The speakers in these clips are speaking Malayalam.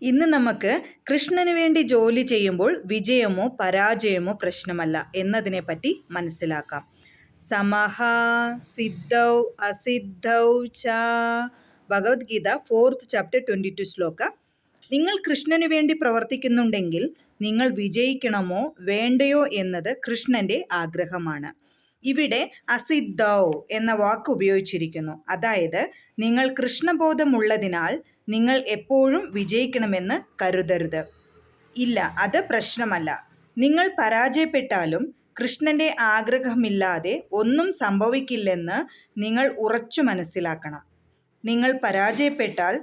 ഇന്ന് നമുക്ക് കൃഷ്ണന് വേണ്ടി ജോലി ചെയ്യുമ്പോൾ വിജയമോ പരാജയമോ പ്രശ്നമല്ല എന്നതിനെ പറ്റി മനസ്സിലാക്കാം. സമഹ സിദ്ധൗ അസിദ്ധൗ ച. ഭഗവത്ഗീത 4th chapter 22 ശ്ലോക. നിങ്ങൾ കൃഷ്ണന് വേണ്ടി പ്രവർത്തിക്കുന്നുണ്ടെങ്കിൽ നിങ്ങൾ വിജയിക്കണമോ വേണ്ടയോ എന്നത് കൃഷ്ണന്റെ ആഗ്രഹമാണ്. ഇവിടെ അസിദ്ധൗ എന്ന വാക്ക് ഉപയോഗിച്ചിരിക്കുന്നു. അതായത് നിങ്ങൾ കൃഷ്ണബോധമുള്ളതിനാൽ നിങ്ങൾ എപ്പോഴും വിജയിക്കണമെന്ന് കരുതരുത്. ഇല്ല, അത് പ്രശ്നമല്ല. നിങ്ങൾ പരാജയപ്പെട്ടാലും കൃഷ്ണന്റെ ആഗ്രഹമില്ലാതെ ഒന്നും സംഭവിക്കില്ലെന്ന് നിങ്ങൾ ഉറച്ചു മനസ്സിലാക്കണം. നിങ്ങൾ പരാജയപ്പെട്ടാൽ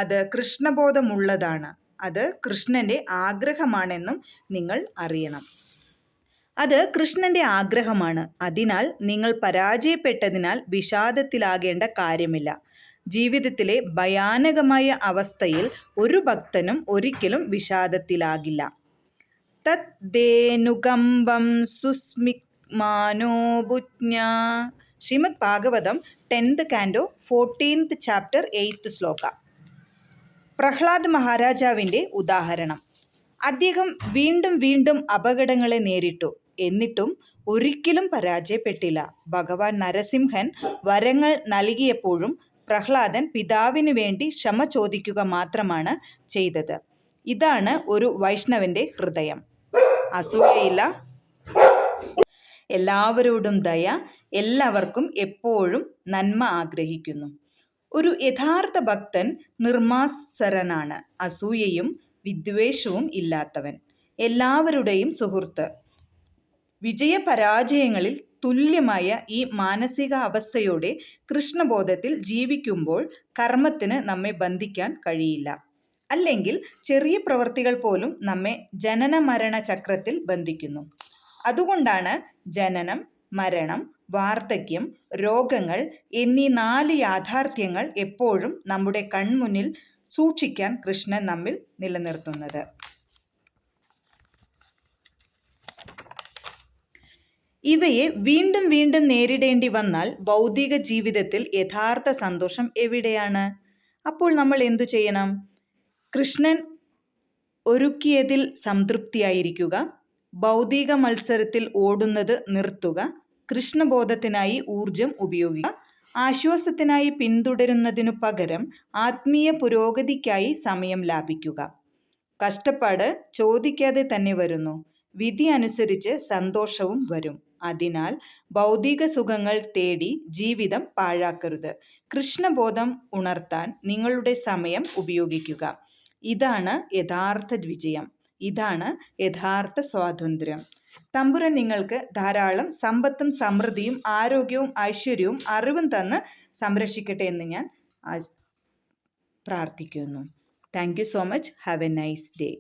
അത് കൃഷ്ണബോധമുള്ളതാണ്, അത് കൃഷ്ണന്റെ ആഗ്രഹമാണെന്നും നിങ്ങൾ അറിയണം. അത് കൃഷ്ണന്റെ ആഗ്രഹമാണ്. അതിനാൽ നിങ്ങൾ പരാജയപ്പെട്ടതിനാൽ വിഷാദത്തിലാകേണ്ട കാര്യമില്ല. ജീവിതത്തിലെ ഭയാനകമായ അവസ്ഥയിൽ ഒരു ഭക്തനും ഒരിക്കലും വിഷാദത്തിലാകില്ല. തദ്ദേനുകമ്പം സുസ്മിക്മാനോ ബുജ്ഞ. Shrimad Bhagavatam 10th canto 14th chapter 8th ശ്ലോക. പ്രഹ്ലാദ് മഹാരാജാവിൻ്റെ ഉദാഹരണം. അദ്ദേഹം വീണ്ടും വീണ്ടും അപകടങ്ങളെ നേരിട്ടു. എന്നിട്ടും ഒരിക്കലും പരാജയപ്പെട്ടില്ല. ഭഗവാൻ നരസിംഹൻ വരങ്ങൾ നൽകിയപ്പോഴും പ്രഹ്ലാദൻ പിതാവിന് വേണ്ടി ക്ഷമ ചോദിക്കുക മാത്രമാണ് ചെയ്തത്. ഇതാണ് ഒരു വൈഷ്ണവന്റെ ഹൃദയം. അസൂയയില്ല, എല്ലാവരോടും ദയ, എല്ലാവർക്കും എപ്പോഴും നന്മ ആഗ്രഹിക്കുന്നു. ഒരു യഥാർത്ഥ ഭക്തൻ നിർമാസ്സരനാണ്, അസൂയയും വിദ്വേഷവും ഇല്ലാത്തവൻ, എല്ലാവരുടെയും സുഹൃത്ത്. വിജയപരാജയങ്ങളിൽ തുല്യമായ ഈ മാനസിക അവസ്ഥയോടെ കൃഷ്ണബോധത്തിൽ ജീവിക്കുമ്പോൾ കർമ്മത്തിന് നമ്മെ ബന്ധിക്കാൻ കഴിയില്ല. അല്ലെങ്കിൽ ചെറിയ പ്രവൃത്തികൾ പോലും നമ്മെ ജനന മരണ ചക്രത്തിൽ ബന്ധിക്കുന്നു. അതുകൊണ്ടാണ് ജനനം, മരണം, വാർദ്ധക്യം, രോഗങ്ങൾ എന്നീ 4 യാഥാർത്ഥ്യങ്ങൾ എപ്പോഴും നമ്മുടെ കൺമുന്നിൽ സൂക്ഷിക്കാൻ കൃഷ്ണൻ നമ്മിൽ നിലനിർത്തുന്നത്. ഇവയെ വീണ്ടും വീണ്ടും നേരിടേണ്ടി വന്നാൽ ഭൗതിക ജീവിതത്തിൽ യഥാർത്ഥ സന്തോഷം എവിടെയാണ്? അപ്പോൾ നമ്മൾ എന്തു ചെയ്യണം? കൃഷ്ണൻ ഒരുക്കിയതിൽ സംതൃപ്തിയായിരിക്കുക, ഭൗതിക മത്സരത്തിൽ ഓടുന്നത് നിർത്തുക, കൃഷ്ണബോധത്തിനായി ഊർജം ഉപയോഗിക്കുക, ആശ്വാസത്തിനായി പിന്തുടരുന്നതിനു പകരം ആത്മീയ പുരോഗതിക്കായി സമയം ലാഭിക്കുക. കഷ്ടപ്പാട് ചോദിക്കാതെ തന്നെ വരുന്നു, വിധി അനുസരിച്ച് സന്തോഷവും വരും. അതിനാൽ ഭൗതിക സുഖങ്ങൾ തേടി ജീവിതം പാഴാക്കരുത്. കൃഷ്ണബോധം ഉണർത്താൻ നിങ്ങളുടെ സമയം ഉപയോഗിക്കുക. ഇതാണ് യഥാർത്ഥ വിജയം, ഇതാണ് യഥാർത്ഥ സ്വാതന്ത്ര്യം. തമ്പുരാൻ നിങ്ങൾക്ക് ധാരാളം സമ്പത്തും സമൃദ്ധിയും ആരോഗ്യവും ഐശ്വര്യവും അറിവും തന്ന് സംരക്ഷിക്കട്ടെ എന്ന് ഞാൻ പ്രാർത്ഥിക്കുന്നു. Thank you so much. Have A nice day.